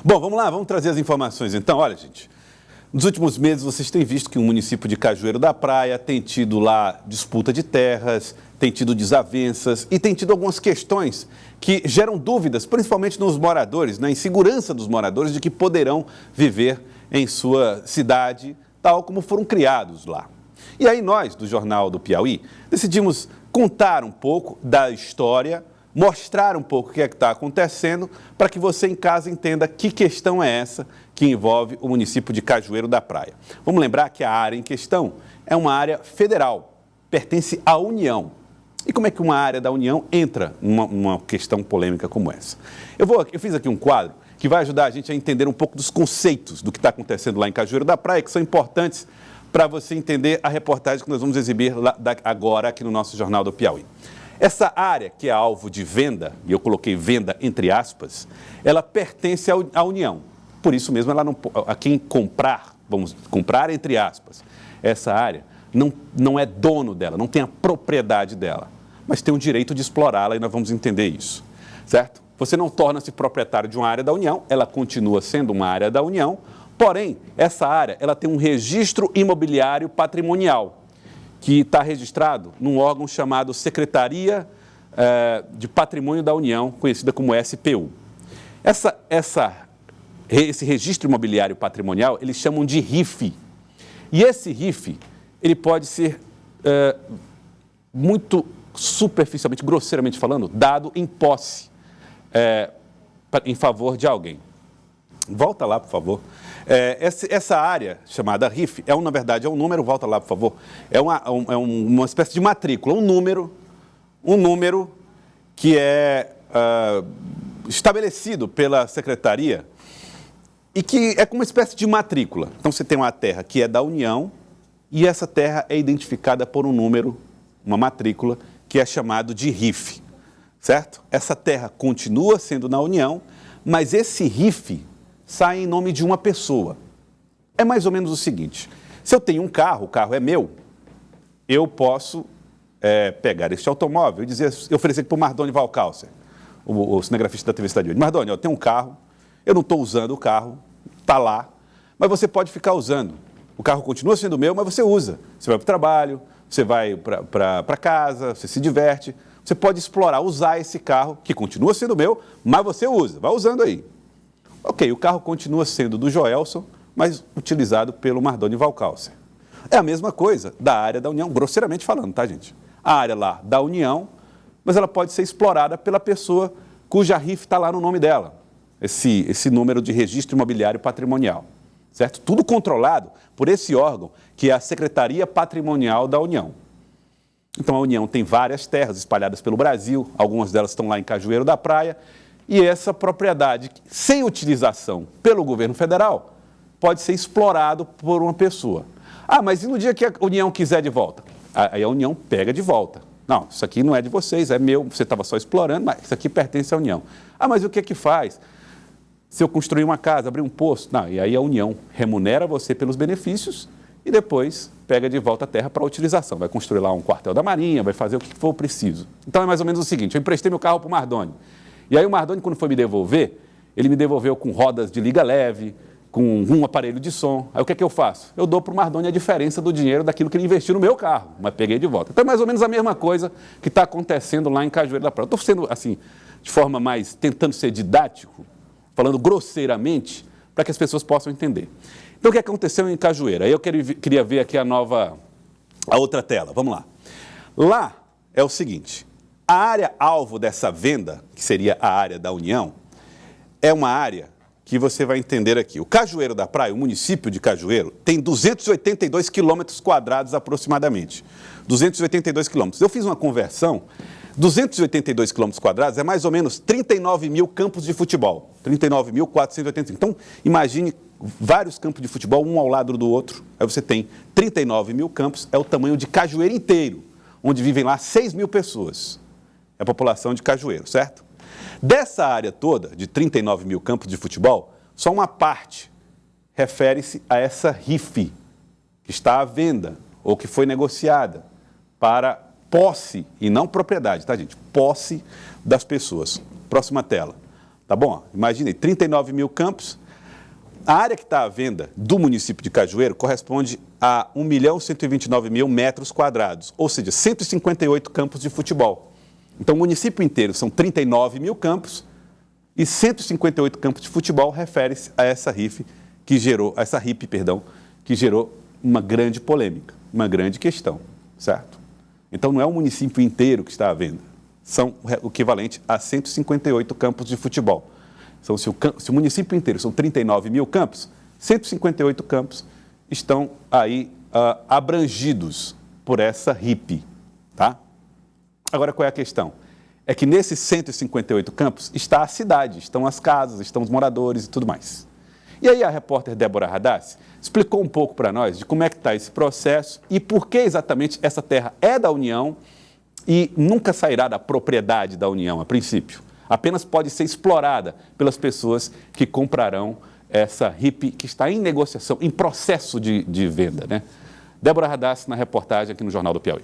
Bom, vamos lá, vamos trazer as informações então. Olha, gente, nos últimos meses vocês têm visto que o município de Cajueiro da Praia tem tido lá disputa de terras, tem tido desavenças e tem tido algumas questões que geram dúvidas, principalmente nos moradores, na insegurança dos moradores de que poderão viver em sua cidade, tal como foram criados lá. E aí nós, do Jornal do Piauí, decidimos contar um pouco da história, mostrar um pouco o que é que está acontecendo, para que você em casa entenda que questão é essa que envolve o município de Cajueiro da Praia. Vamos lembrar que a área em questão é uma área federal, pertence à União. E como é que uma área da União entra numa questão polêmica como essa? Eu fiz aqui um quadro que vai ajudar a gente a entender um pouco dos conceitos do que está acontecendo lá em Cajueiro da Praia, que são importantes para você entender a reportagem que nós vamos exibir agora aqui no nosso Jornal do Piauí. Essa área que é alvo de venda, e eu coloquei venda entre aspas, ela pertence à União. Por isso mesmo, ela não, a quem comprar, vamos comprar entre aspas, essa área, não é dono dela, não tem a propriedade dela, mas tem o direito de explorá-la e nós vamos entender isso, certo? Você não torna-se proprietário de uma área da União, ela continua sendo uma área da União, porém, essa área ela tem um registro imobiliário patrimonial, que está registrado num órgão chamado Secretaria de Patrimônio da União, conhecida como SPU. Esse registro imobiliário patrimonial, eles chamam de RIF. E esse RIF, ele pode ser muito superficialmente, grosseiramente falando, dado em posse em favor de alguém. Volta lá, por favor. Essa área chamada RIF, na verdade, é um número, volta lá, por favor, é uma espécie de matrícula, um número que é estabelecido pela Secretaria e que é como uma espécie de matrícula. Então, você tem uma terra que é da União e essa terra é identificada por um número, uma matrícula, que é chamado de RIF, certo? Essa terra continua sendo na União, mas esse RIF sai em nome de uma pessoa. É mais ou menos o seguinte, se eu tenho um carro, o carro é meu, eu posso pegar este automóvel e oferecer para o Mardoni Valcalcer, o cinegrafista da TV Estadio. Mardoni, eu tenho um carro, eu não estou usando o carro, está lá, mas você pode ficar usando. O carro continua sendo meu, mas você usa. Você vai para o trabalho, você vai para casa, você se diverte, você pode explorar, usar esse carro, que continua sendo meu, mas você usa, vai usando aí. Ok, o carro continua sendo do Joelson, mas utilizado pelo Mardoni Valcalcer. É a mesma coisa da área da União, grosseiramente falando, tá, gente? A área lá da União, mas ela pode ser explorada pela pessoa cuja RIF está lá no nome dela. Esse número de registro imobiliário patrimonial, certo? Tudo controlado por esse órgão, que é a Secretaria Patrimonial da União. Então, a União tem várias terras espalhadas pelo Brasil, algumas delas estão lá em Cajueiro da Praia, e essa propriedade, sem utilização pelo governo federal, pode ser explorado por uma pessoa. Ah, mas e no dia que a União quiser de volta? Aí a União pega de volta. Não, isso aqui não é de vocês, é meu, você estava só explorando, mas isso aqui pertence à União. Ah, mas o que é que faz? Se eu construir uma casa, abrir um poço, não, e aí a União remunera você pelos benefícios e depois pega de volta a terra para utilização. Vai construir lá um quartel da Marinha, vai fazer o que for preciso. Então é mais ou menos o seguinte, eu emprestei meu carro para o Mardoni. E aí o Mardoni, quando foi me devolver, ele me devolveu com rodas de liga leve, com um aparelho de som. Aí o que é que eu faço? Eu dou para o Mardoni a diferença do dinheiro daquilo que ele investiu no meu carro, mas peguei de volta. Então é mais ou menos a mesma coisa que está acontecendo lá em Cajueiro da Praia. Eu estou sendo, assim, de forma mais, tentando ser didático, falando grosseiramente, para que as pessoas possam entender. Então, o que aconteceu em Cajueiro? Aí eu queria ver aqui a outra tela. Vamos lá. Lá é o seguinte, a área alvo dessa venda, que seria a área da União, é uma área que você vai entender aqui. O Cajueiro da Praia, o município de Cajueiro, tem 282 quilômetros quadrados aproximadamente. 282 quilômetros. Eu fiz uma conversão. 282 quilômetros quadrados é mais ou menos 39 mil campos de futebol, 39.485. Então, imagine vários campos de futebol, um ao lado do outro. Aí você tem 39 mil campos, é o tamanho de Cajueiro inteiro, onde vivem lá 6 mil pessoas. É a população de Cajueiro, certo? Dessa área toda, de 39 mil campos de futebol, só uma parte refere-se a essa RIF, que está à venda, ou que foi negociada para posse e não propriedade, tá, gente? Posse das pessoas. Próxima tela. tá bom? Imagine, 39 mil campos. A área que está à venda do município de Cajueiro corresponde a 1.129.000 metros quadrados, ou seja, 158 campos de futebol. Então, o município inteiro são 39 mil campos e 158 campos de futebol refere-se a essa RIF que gerou uma grande polêmica, uma grande questão, certo? Então, não é o município inteiro que está à venda, são o equivalente a 158 campos de futebol. Então, se o município inteiro são 39 mil campos, 158 campos estão aí abrangidos por essa RIP, tá? Agora, qual é a questão? É que nesses 158 campos está a cidade, estão as casas, estão os moradores e tudo mais. E aí a repórter Débora Radassi explicou um pouco para nós de como é que está esse processo e por que exatamente essa terra é da União e nunca sairá da propriedade da União, a princípio. Apenas pode ser explorada pelas pessoas que comprarão essa RIP que está em negociação, em processo de venda, né? Débora Radassi na reportagem aqui no Jornal do Piauí.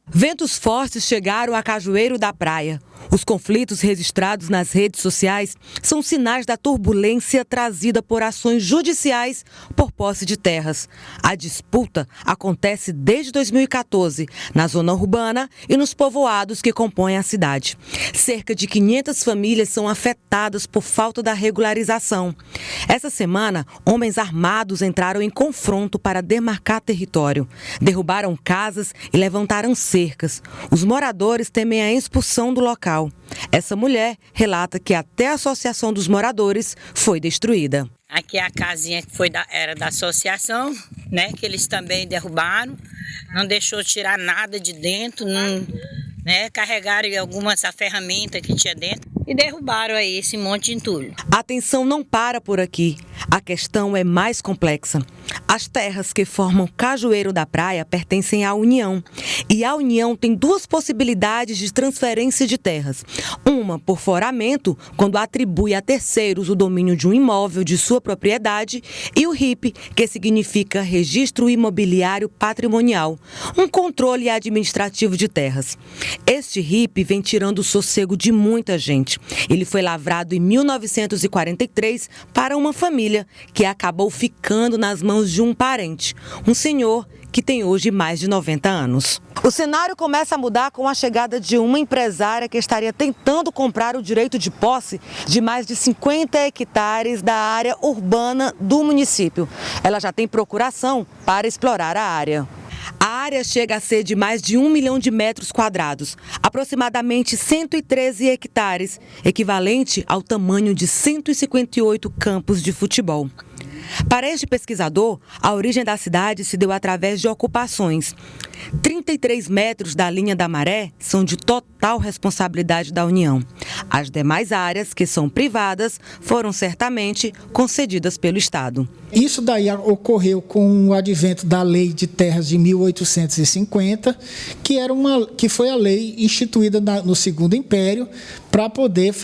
Ventos fortes chegaram a Cajueiro da Praia. Os conflitos registrados nas redes sociais são sinais da turbulência trazida por ações judiciais por posse de terras. A disputa acontece desde 2014, na zona urbana e nos povoados que compõem a cidade. Cerca de 500 famílias são afetadas por falta da regularização. Essa semana, homens armados entraram em confronto para demarcar território. Derrubaram casas e levantaram cercas. Os moradores temem a expulsão do local. Essa mulher relata que até a associação dos moradores foi destruída. Aqui é a casinha que era da associação, né, que eles também derrubaram, não deixou tirar nada de dentro, não, né, carregaram algumas ferramentas que tinha dentro e derrubaram aí esse monte de entulho. A tensão não para por aqui. A questão é mais complexa. As terras que formam Cajueiro da Praia pertencem à União. E a União tem duas possibilidades de transferência de terras. Uma por foramento, quando atribui a terceiros o domínio de um imóvel de sua propriedade, e o RIP, que significa Registro Imobiliário Patrimonial, um controle administrativo de terras. Este RIP vem tirando o sossego de muita gente. Ele foi lavrado em 1943 para uma família que acabou ficando nas mãos de um parente, um senhor que tem hoje mais de 90 anos. O cenário começa a mudar com a chegada de uma empresária que estaria tentando comprar o direito de posse de mais de 50 hectares da área urbana do município. Ela já tem procuração para explorar a área. A área chega a ser de mais de 1 milhão de metros quadrados, aproximadamente 113 hectares, equivalente ao tamanho de 158 campos de futebol. Para este pesquisador, a origem da cidade se deu através de ocupações. 33 metros da linha da Maré são de total responsabilidade da União. As demais áreas, que são privadas, foram certamente concedidas pelo Estado. Isso daí ocorreu com o advento da Lei de Terras de 1850, que foi a lei instituída no Segundo Império para poder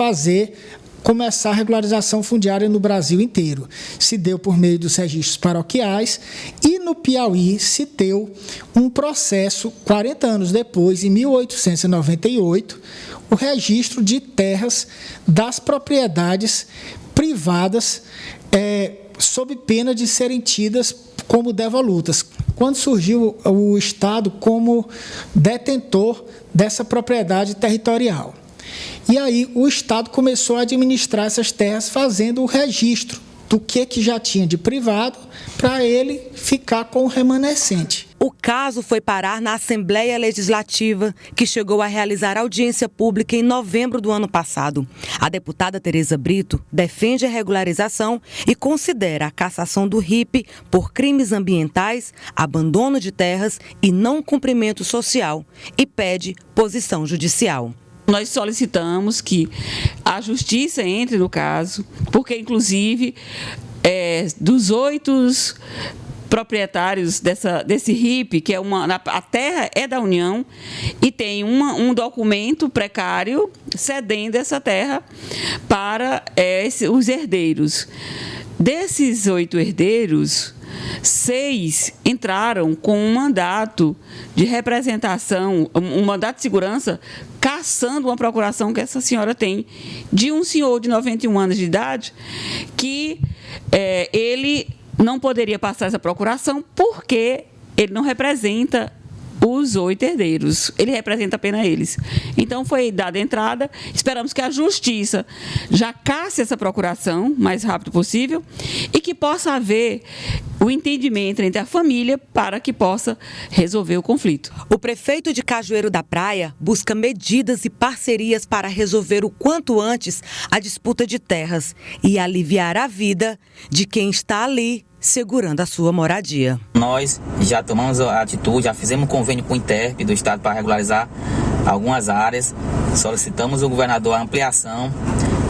começar a regularização fundiária no Brasil inteiro. Se deu por meio dos registros paroquiais e no Piauí se deu um processo, 40 anos depois, em 1898, o registro de terras das propriedades privadas sob pena de serem tidas como devolutas, quando surgiu o Estado como detentor dessa propriedade territorial. E aí o Estado começou a administrar essas terras fazendo o registro do que já tinha de privado para ele ficar com o remanescente. O caso foi parar na Assembleia Legislativa, que chegou a realizar audiência pública em novembro do ano passado. A deputada Tereza Brito defende a regularização e considera a cassação do RIP por crimes ambientais, abandono de terras e não cumprimento social e pede posição judicial. Nós solicitamos que a justiça entre no caso, porque, inclusive, dos 8 proprietários desse RIP, que a terra é da União, e tem um documento precário cedendo essa terra para os herdeiros. Desses 8 herdeiros, 6 entraram com um mandato de representação, um mandato de segurança, cassando uma procuração que essa senhora tem de um senhor de 91 anos de idade, que ele não poderia passar essa procuração porque ele não representa os 8 herdeiros, ele representa apenas eles. Então, foi dada entrada, esperamos que a Justiça já casse essa procuração o mais rápido possível e que possa haver o entendimento entre a família para que possa resolver o conflito. O prefeito de Cajueiro da Praia busca medidas e parcerias para resolver o quanto antes a disputa de terras e aliviar a vida de quem está ali segurando a sua moradia. Nós já tomamos a atitude, já fizemos um convênio com o INTERP do Estado para regularizar algumas áreas, solicitamos ao governador a ampliação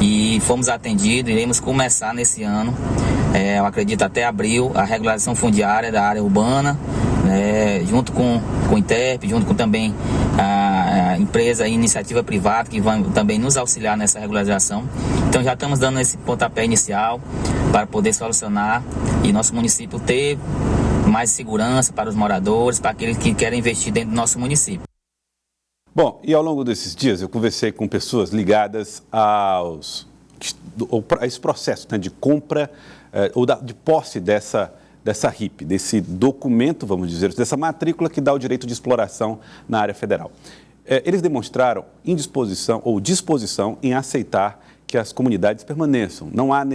e fomos atendidos. Iremos começar nesse ano, eu acredito até abril, a regularização fundiária da área urbana, junto com o INTERP, junto com também a empresa e iniciativa privada que vão também nos auxiliar nessa regularização. Então já estamos dando esse pontapé inicial para poder solucionar e nosso município ter mais segurança para os moradores, para aqueles que querem investir dentro do nosso município. Bom, e ao longo desses dias eu conversei com pessoas ligadas a esse processo, né, de compra ou de posse dessa RIP, desse documento, vamos dizer, dessa matrícula que dá o direito de exploração na área federal. Eles demonstraram indisposição ou disposição em aceitar que as comunidades permaneçam. Não há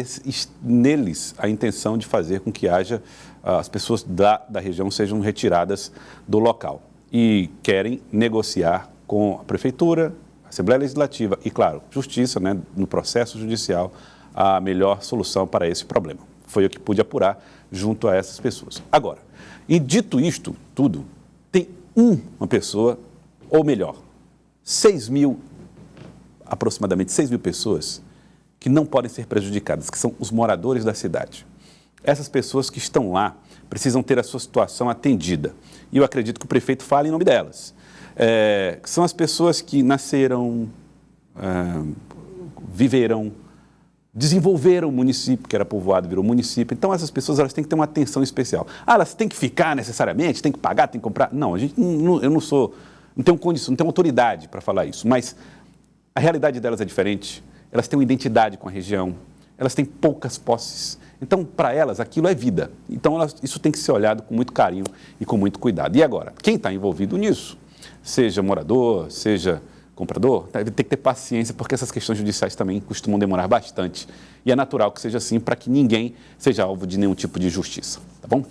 neles a intenção de fazer com que as pessoas da região sejam retiradas do local. E querem negociar com a Prefeitura, a Assembleia Legislativa e, claro, Justiça, né, no processo judicial, a melhor solução para esse problema. Foi o que pude apurar junto a essas pessoas. Agora, e dito isto tudo, tem uma pessoa, ou melhor, aproximadamente 6 mil pessoas que não podem ser prejudicadas, que são os moradores da cidade. Essas pessoas que estão lá precisam ter a sua situação atendida. E eu acredito que o prefeito fale em nome delas. São as pessoas que nasceram, viveram, desenvolveram o município, que era povoado, virou município. Então, essas pessoas elas têm que ter uma atenção especial. Elas têm que ficar necessariamente, têm que pagar, têm que comprar? Não, eu não tenho condição, não tenho autoridade para falar isso, mas a realidade delas é diferente. Elas têm uma identidade com a região, elas têm poucas posses. Então, para elas, aquilo é vida. Então, isso tem que ser olhado com muito carinho e com muito cuidado. E agora, quem está envolvido nisso, seja morador, seja comprador, tem que ter paciência, porque essas questões judiciais também costumam demorar bastante. E é natural que seja assim, para que ninguém seja alvo de nenhum tipo de injustiça, tá bom?